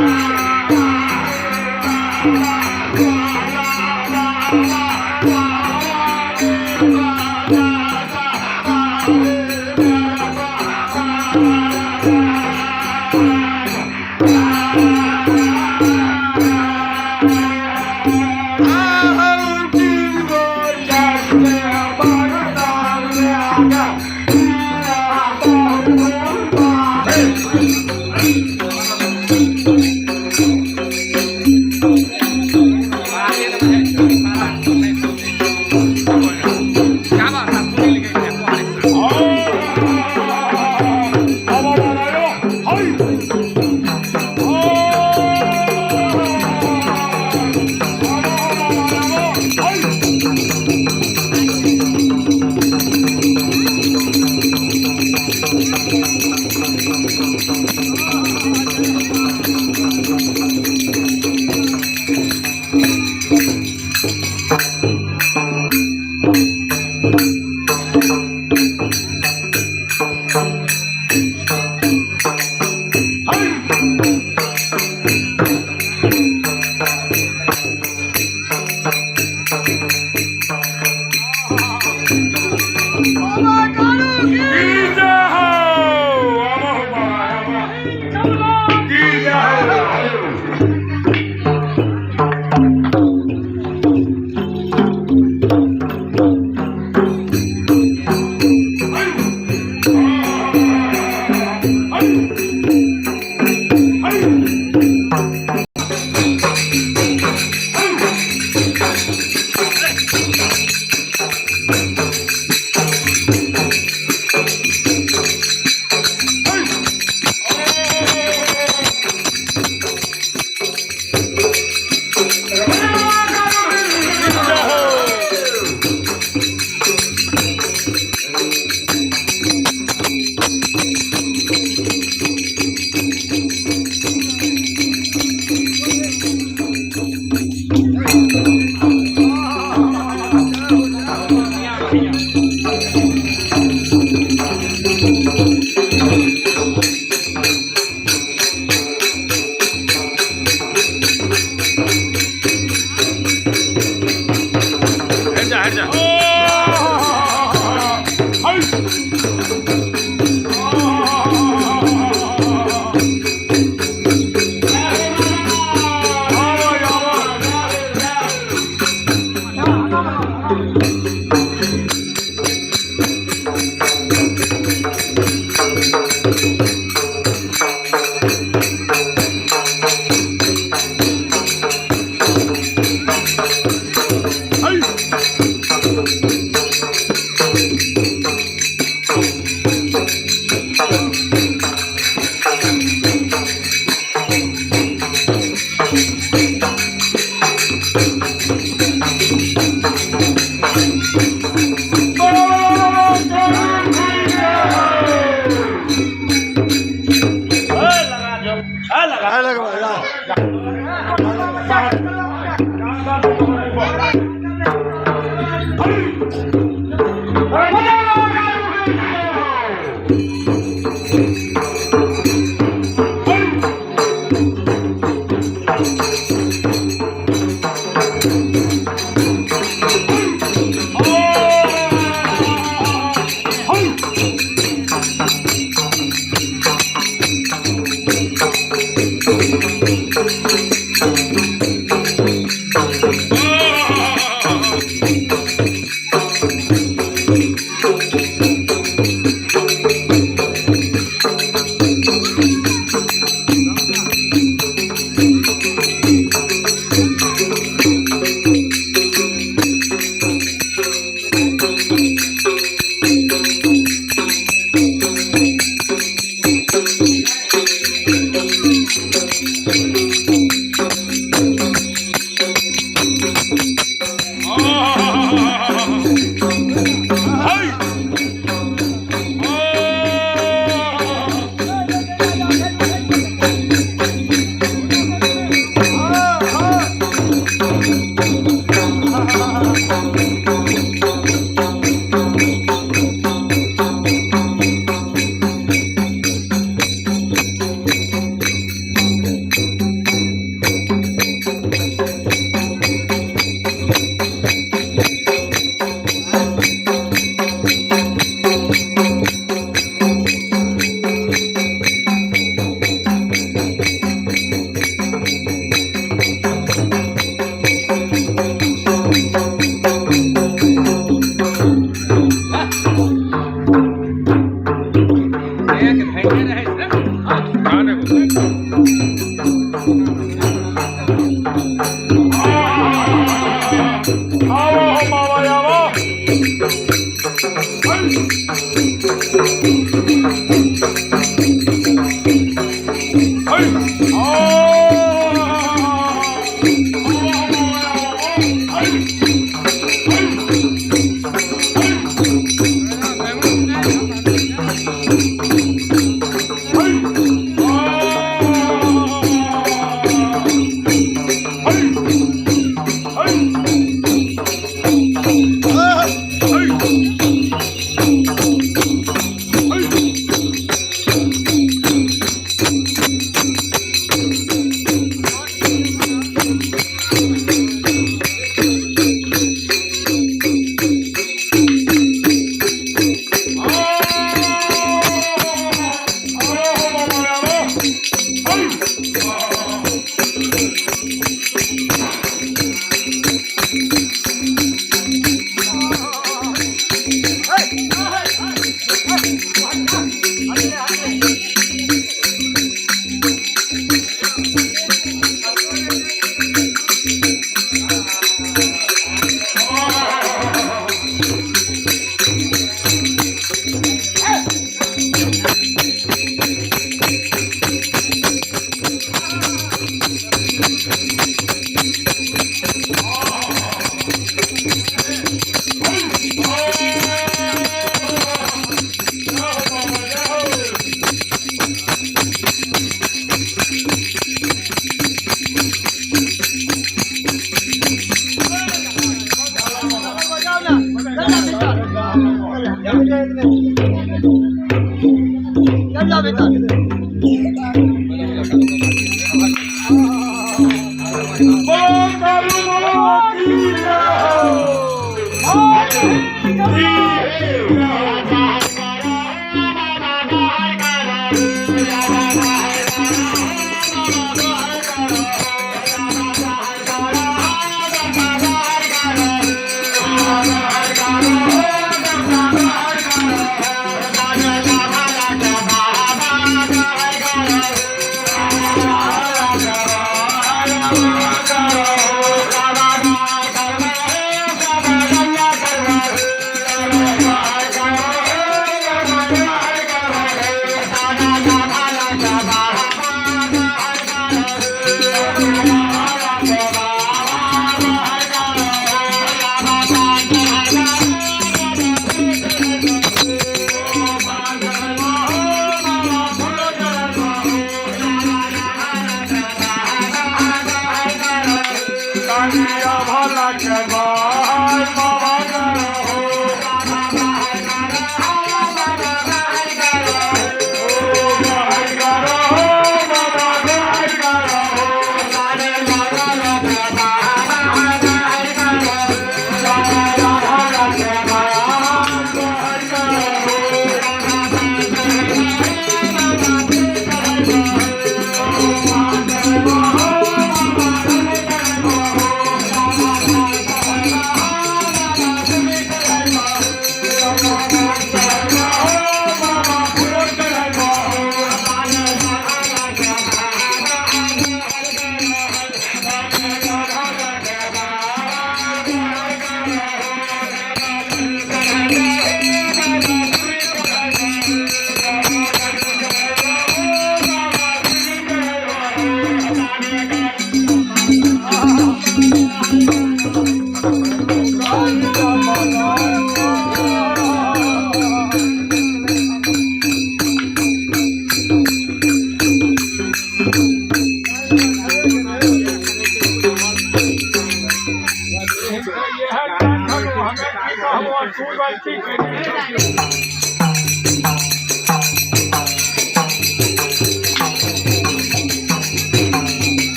Thank you.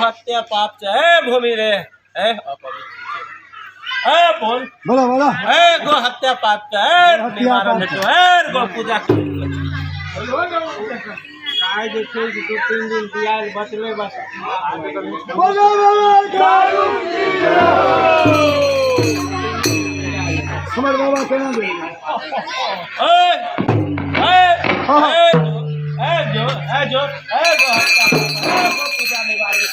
हत्या पाप है भूमि रे है बोल बोलो बोलो है गो हत्या पाप है निवारण हेतु है गो पूजा काय देखे कि 2-3 दिन दिया बचले बस बोलो बोलो दारू हमारे बाबा कहना दे जो गो हत्या पूजा निवारण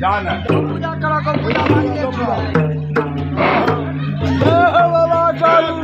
जाना पूजा करो को पूजा बाबा चालू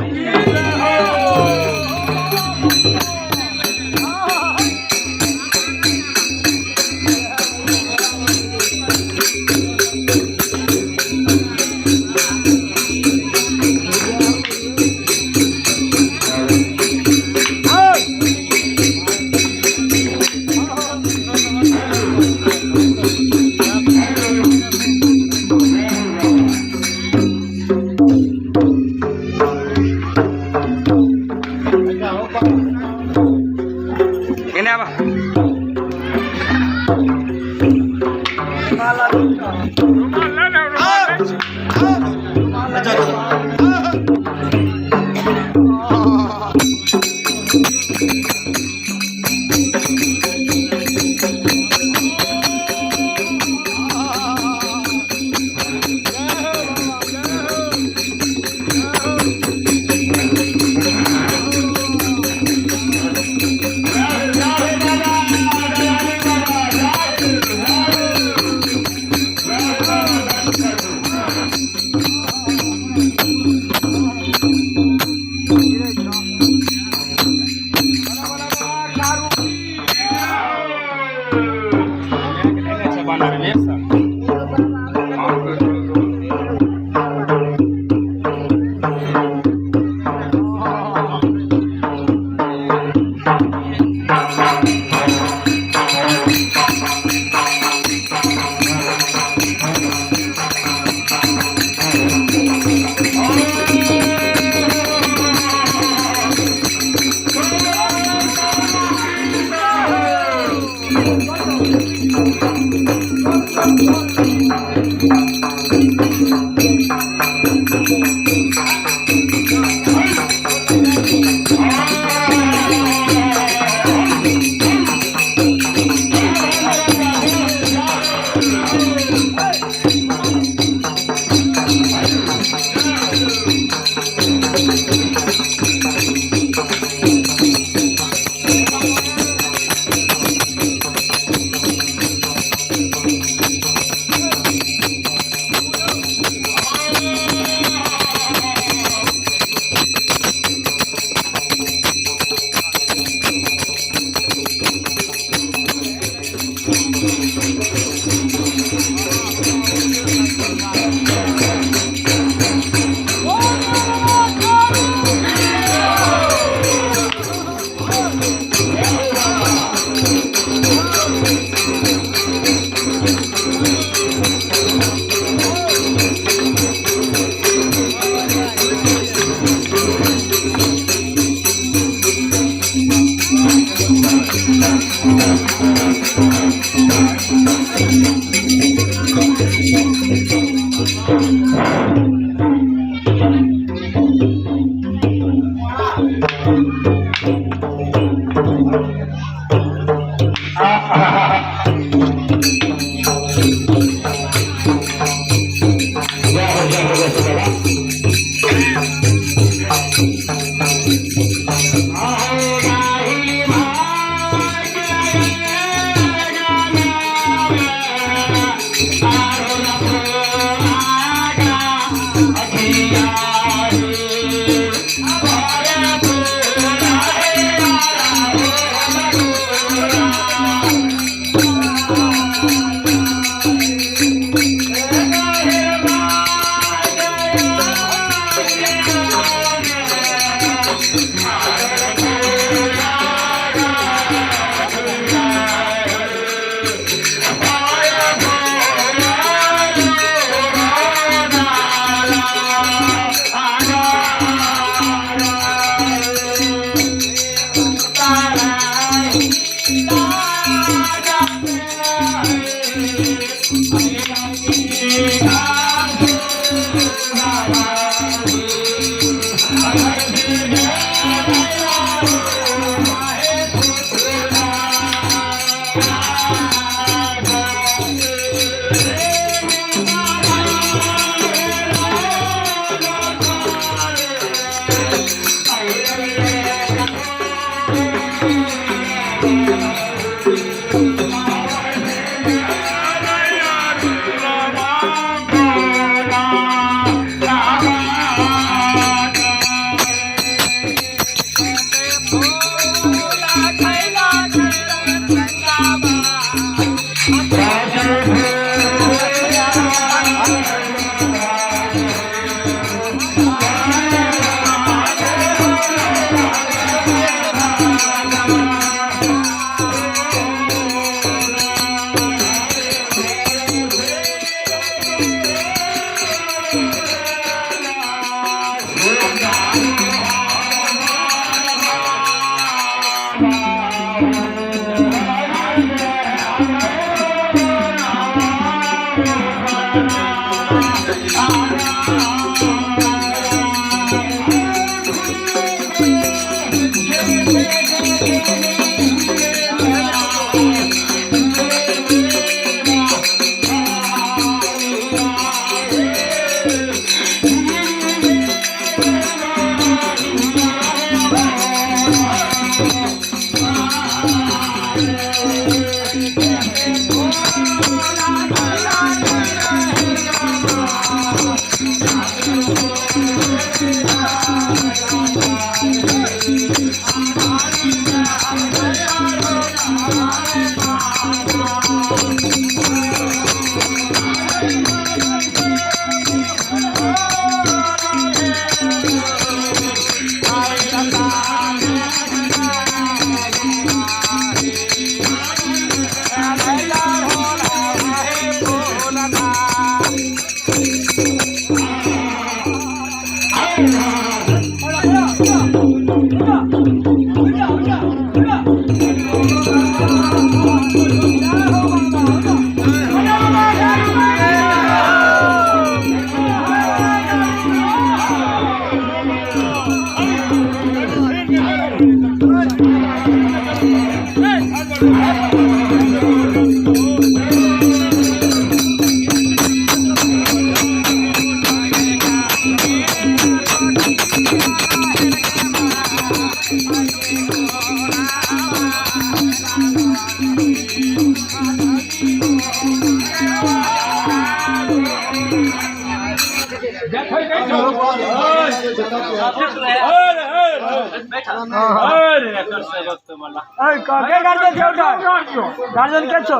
गार्जियन के छो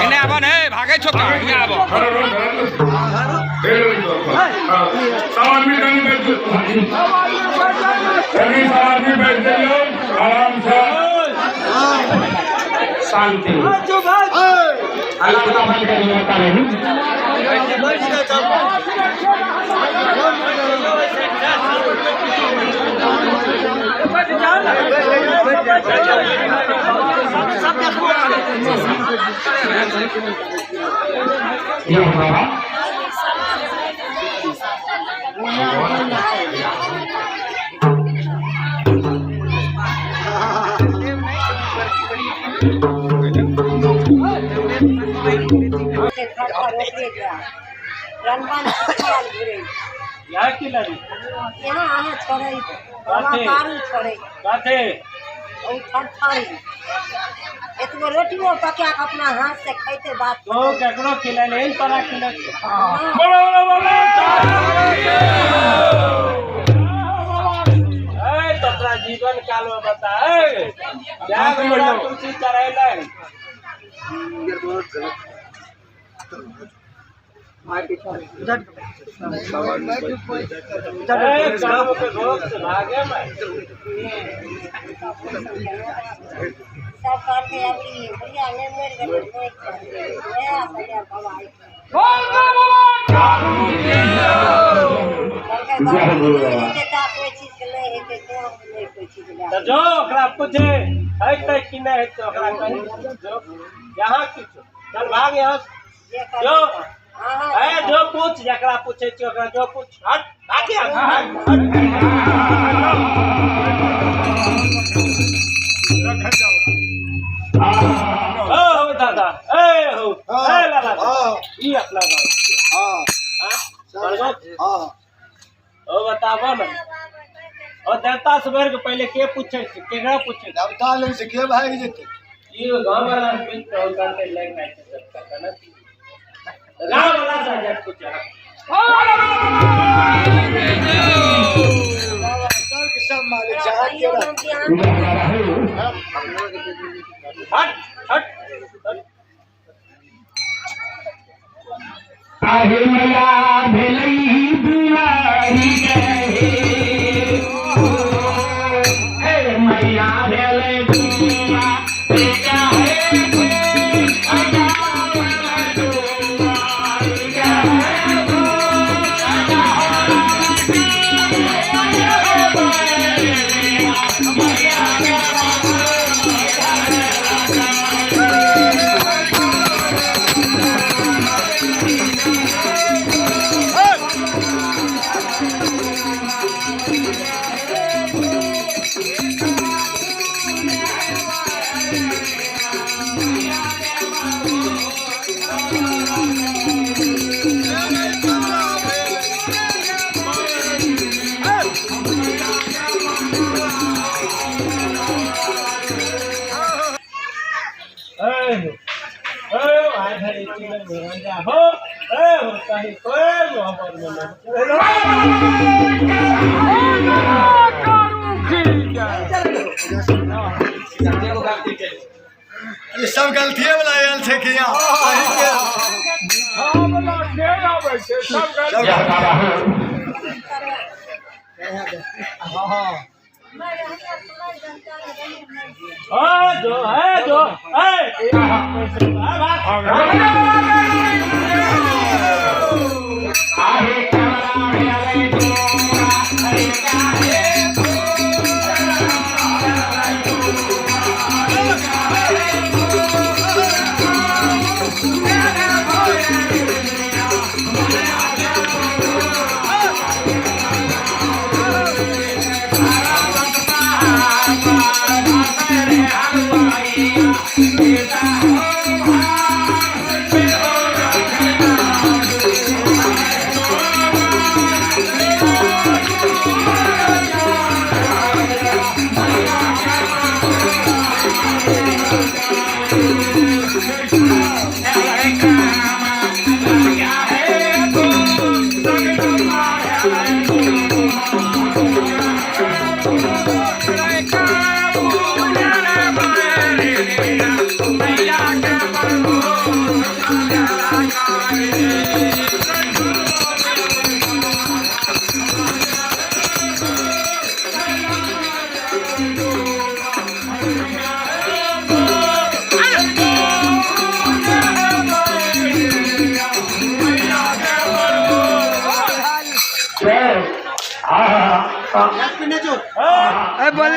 એને આવો ને ભાગે છો કા એને આવો आराम से शांति रोटी पका अपना हाथ से खाते बात तो केकरो खिला नहीं परा खिला तोरा जीवन काल में बता क्या तुलसी चढ़ेला सब करके अभी बढ़िया ले मेर गए नया सजा भवाई कोई चीज ले है के तो कोई चीज ले जो ओकरा पूछे है तक कि नहीं है तो ओकरा कहीं जो यहां कुछ चल भाग यहां जो ए जो पूछ जकरा पूछे छी ओकरा जो पूछ हट भाग यहां ओ दादा ए हो ए लाला ई अपना गांव हां हां ओ बताबो ना ओ देवता सबेर के पहले के पूछे केकरा पूछे देवता ले से के भाग जेते ई गांव वाला बीच तो करते ले गए सबका ना गांव वाला से जट पूछा सब मालिक जहां के हट हट आहे मैया भेलई दुआरी गए हे मैया भेलई दुआरी गए हो कहीं कोई मोहब्बत ये सब गलती है वाला आयल छे कि यहां जो है जो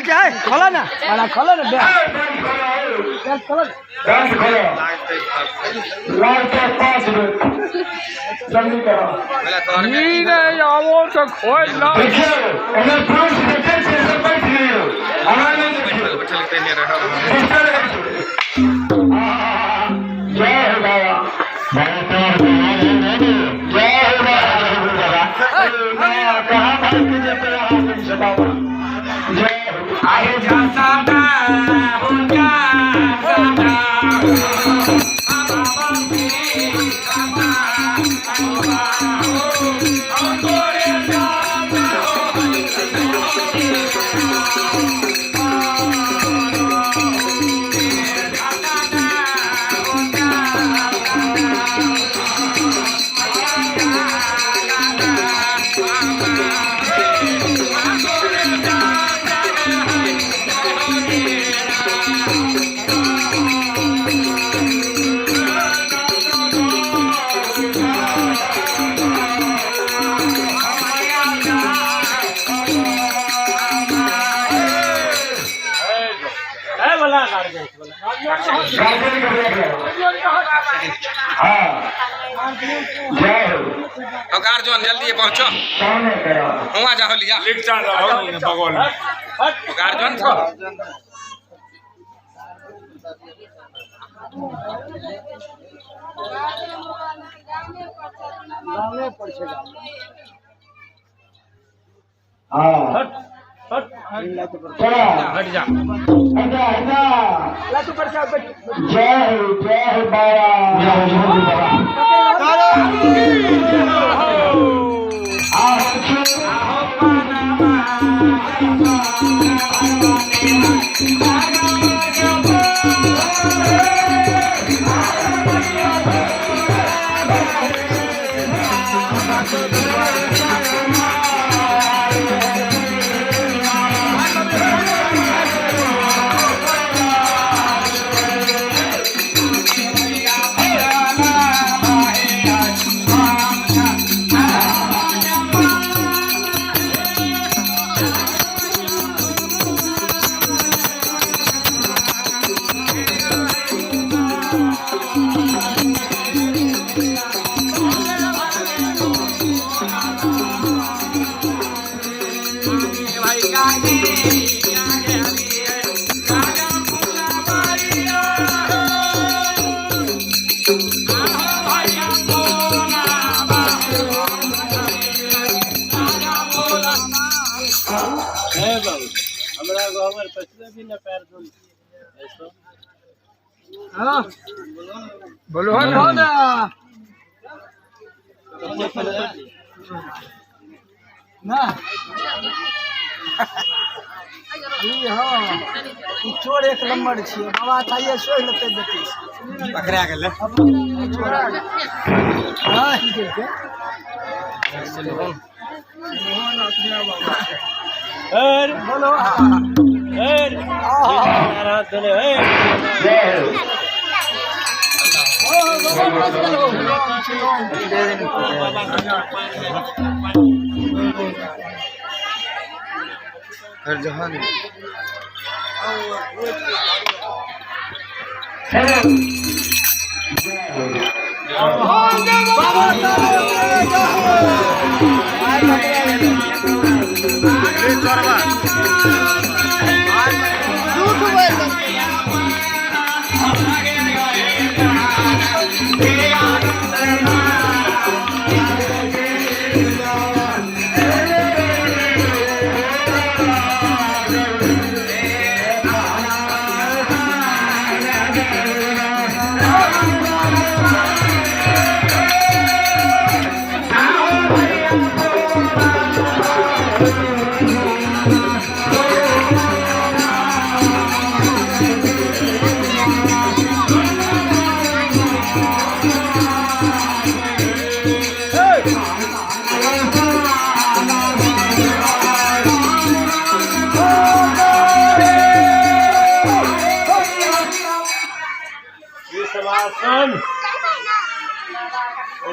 क्या है खोला ना वाला खोला ना खोला डांस करो लास्ट 5 मिनट जल्दी करो नहीं नहीं आवो तो खोल लो देखिए अगर पांच सेकंड से सब बैठ गए हो आवाज नहीं चलते नहीं रहा जय हो बाबा जय हो बाबा कहां भाई के जैसे आप से बाबा जय आए जा सादा हो जा सादा गार्जियन जल्दी पहुंचो हुआ जाओ लिया गार्जियन छो हट जा जय बोलो ना ना चोर एक नंबर छियै बाबा चाहिए सोच लेते बेटी पकड़ा गेले बोलो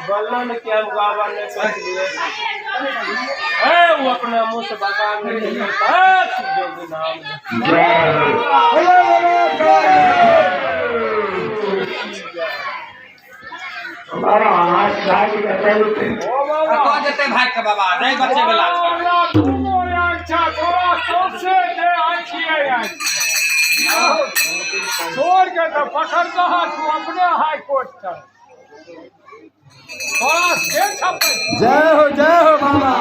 बल्ला ने क्या बाबा ने कर लिए वो अपने मुंह से भगवान ने योगी नाम देते भाई का बाबा नहीं बच्चे वाला छोड़ के तो पकड़ दो तू अपने हाई कोर्ट तक जय हो बाबा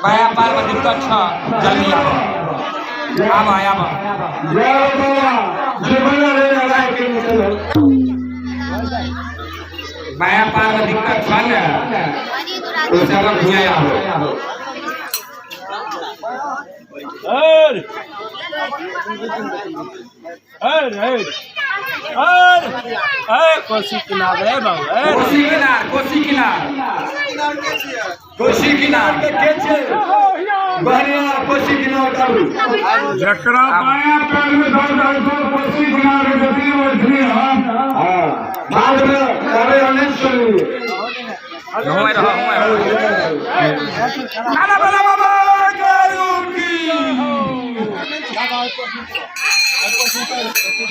बाया पार्वती तो अच्छा जल्दी अब आया बाया पार्वती का फल तो सब भुजाया कोसी किनार है बाबू कोसी किनार बढ़िया कोसी किनार करू जकरा पाया पैर में दर्द है तो कोसी किनार गति वजनी हां बाद में करे अनेक सुनी घुमाई रहा खाना बना बाबा करू की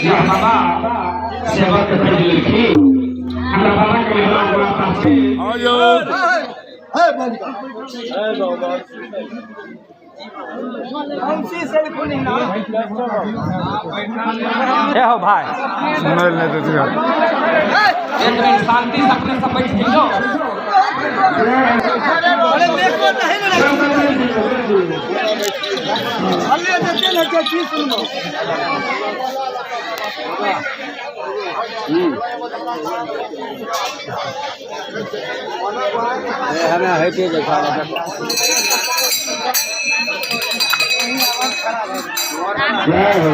या बाबा सेवा के पड़ी लिखी हमरा बाबा के आयो है बाबा हमसे से कोनी ना ए हो भाई सुनल नहीं तो एक मिनट शांति से अपने सब बैठ जाओ अरे देखो नहीं ना हल्ले देते ना क्या चीज सुनो हमें हटे देखा जय हो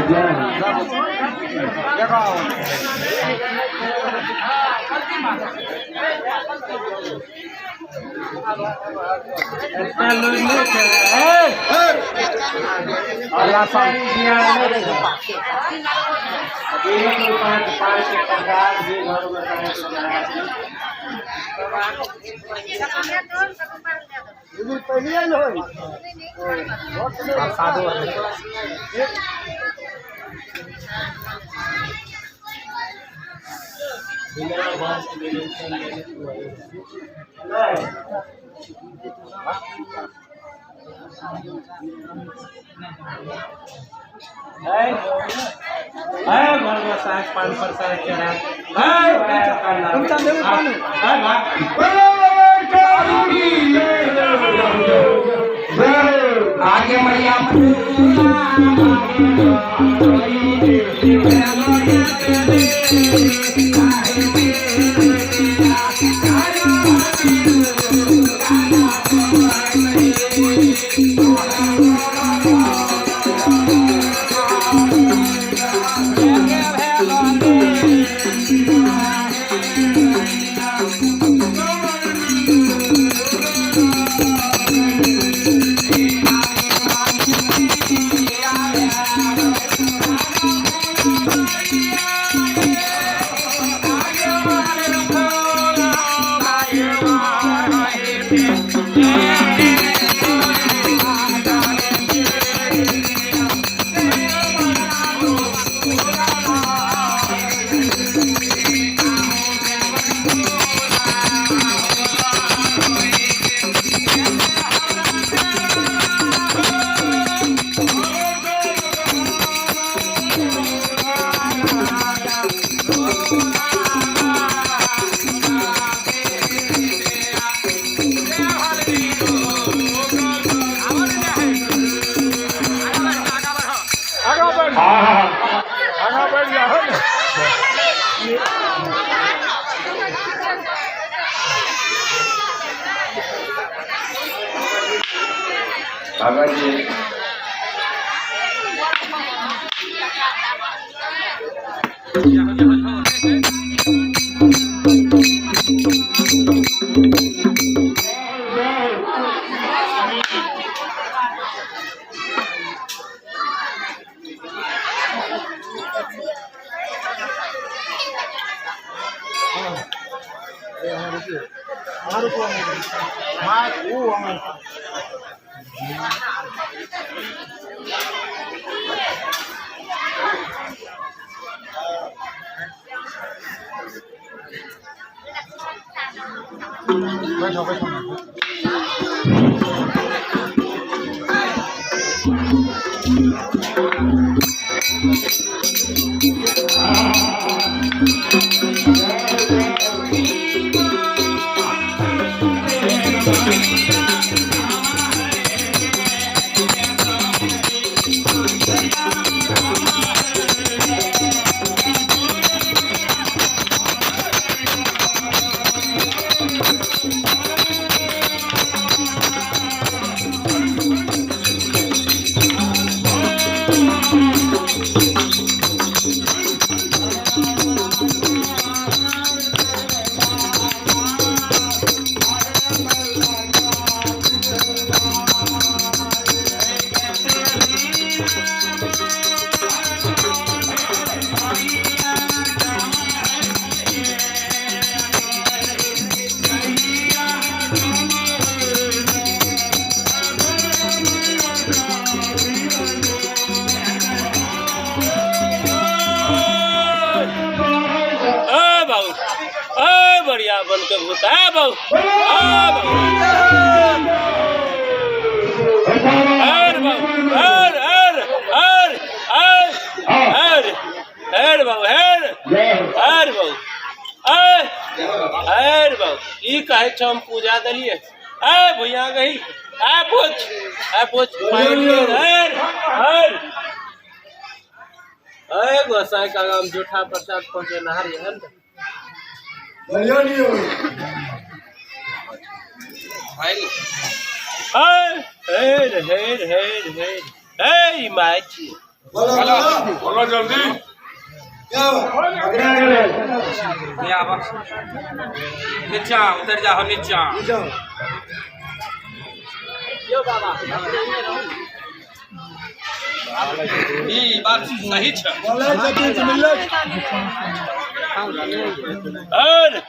अल्लाह भरवा साग 5% चढ़ा तुमचा देऊ पाणी आगे मैया बढ़िया बन के भूता है बहु कहे छो हम पूजा दलिए भैया गई गोसाई का नाम जूठा प्रसाद पहुंचे नहर है बोलो जल्दी नीचा उतर जाओ नीचा ई बात सही छ और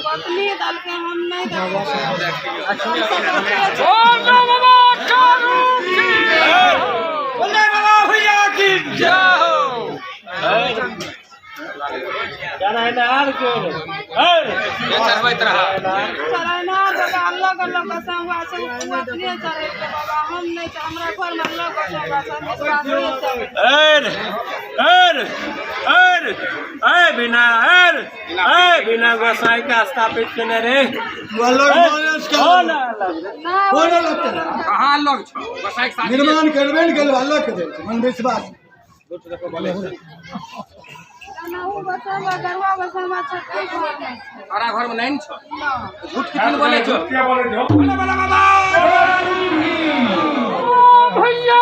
पत्नी दल के हम नहीं बोले बाबा भैया की जाओ जाना है नहर को ये चरबैत रहा चलाना लोग संगा से अपने चढ़े के बाबा हम नहीं हमरा घर में लोग संगा से विश्वास बिना बिना गोसाई का स्थापित करने रे कहाँ लोग छो गोसाई के साथ निर्माण करबे न गेल अलग दे मन विश्वास नहु बसवा दरवा बसवा छत्ती घर में हमारा घर में नहीं छो झूठ कितने बोले छो क्या बोले जो भैया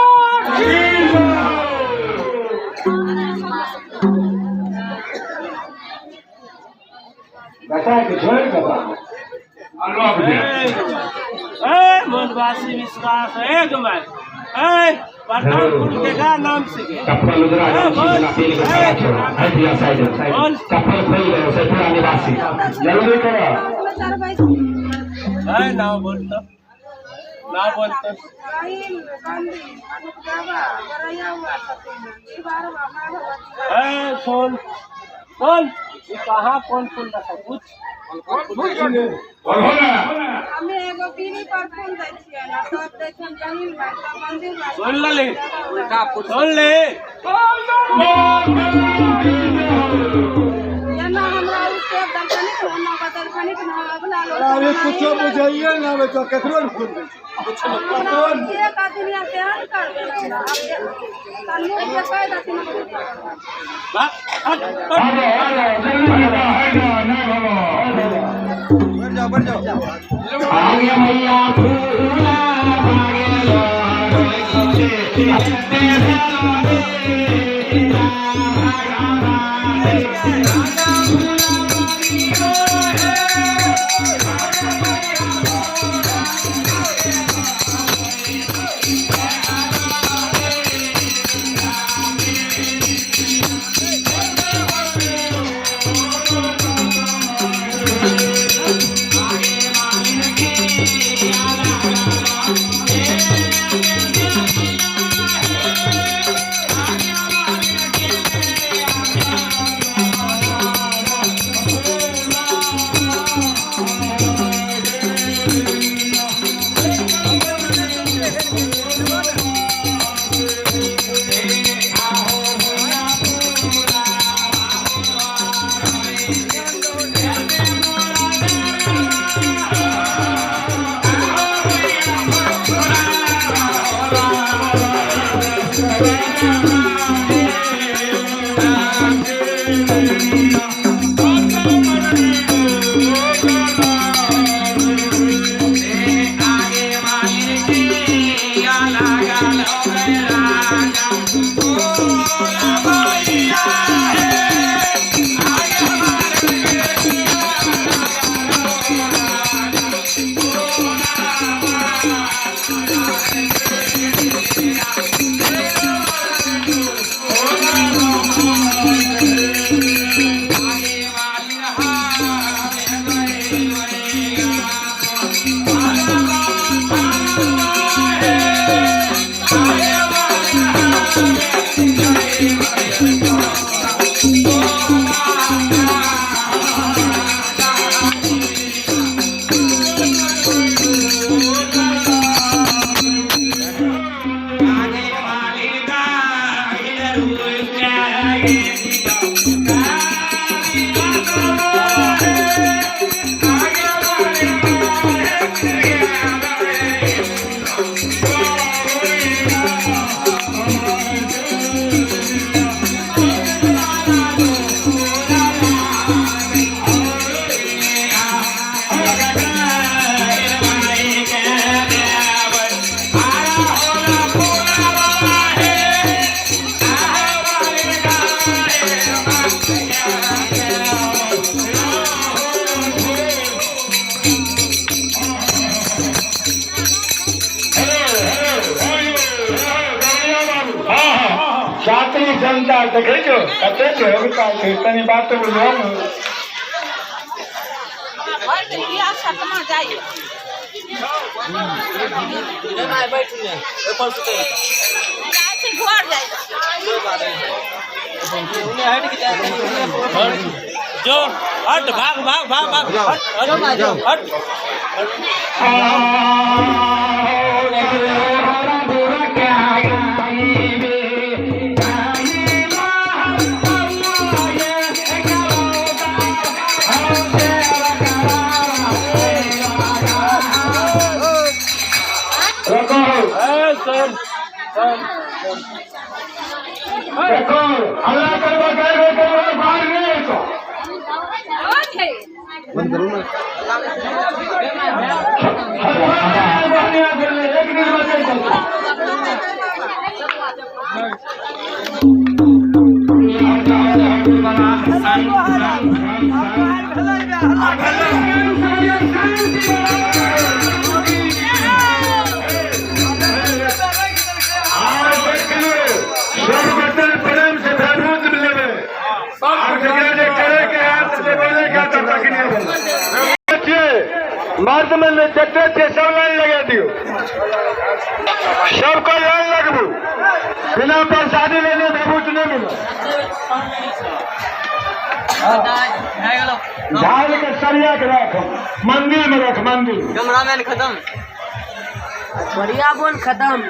बता के छोड़ के बा अल्लाह दे मनवासी विश्वास है तुम्हारे प्रधानपुर के का नाम से कपल उधर आ जाओ सीधा तेल का सारा छोड़ा है दिया साइड कपल खोल गए उसे पूरा निवासी जल्दी करो नाम बोलता राहिल गांधी बाबा गरैया हुआ छत्ती ई बार मामा भगवती कौन ये कहाँ कौन रखा कुछ बोलो ना हमें एगो पीढ़ी पर फूल दै छियै ना सब देखन जमीन में सब मंदिर में सुन ले एना हमरा उसके दर्शनिक होना का दर्शनिक ना अगला लोग अरे कुछ बुझाइए ना तो केकरो न फूल दे एक दुनिया से हट कर देना तन्नू के कह दथिन जल्दी ना बढ़ जाओ आगे मैया फूला भागे लो छात्री जनता देखे छो कते होता है तनी बात तो बुझो जो हट भाग भाग भाग भाग हट देखो अल्लाह करवा गए बाहर नहीं तो एक दिन मर्द में जते थे सब लाइन लगा दियो सबको लाइन लगबू बिना प्रसादी लेने बहुत नहीं मिला झाल के सरिया के रख मंदिर में रख मंदिर कैमरामैन खत्म बढ़िया बोल खत्म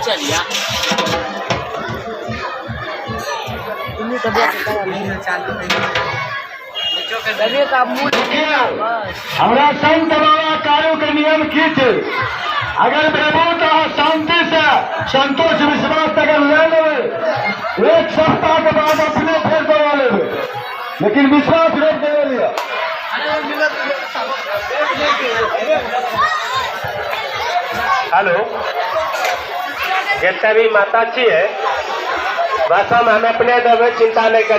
चलिया हमारा संत बाबा कार्यों के नियम की थे अगर प्रभु तो शांति से संतोष विश्वास अगर ले ले एक सप्ताह के बाद अपने फिर करवा ले लेकिन विश्वास रोक दे लिया हेलो जितना भी माता जी है बस हम अपने चिंता नहीं कर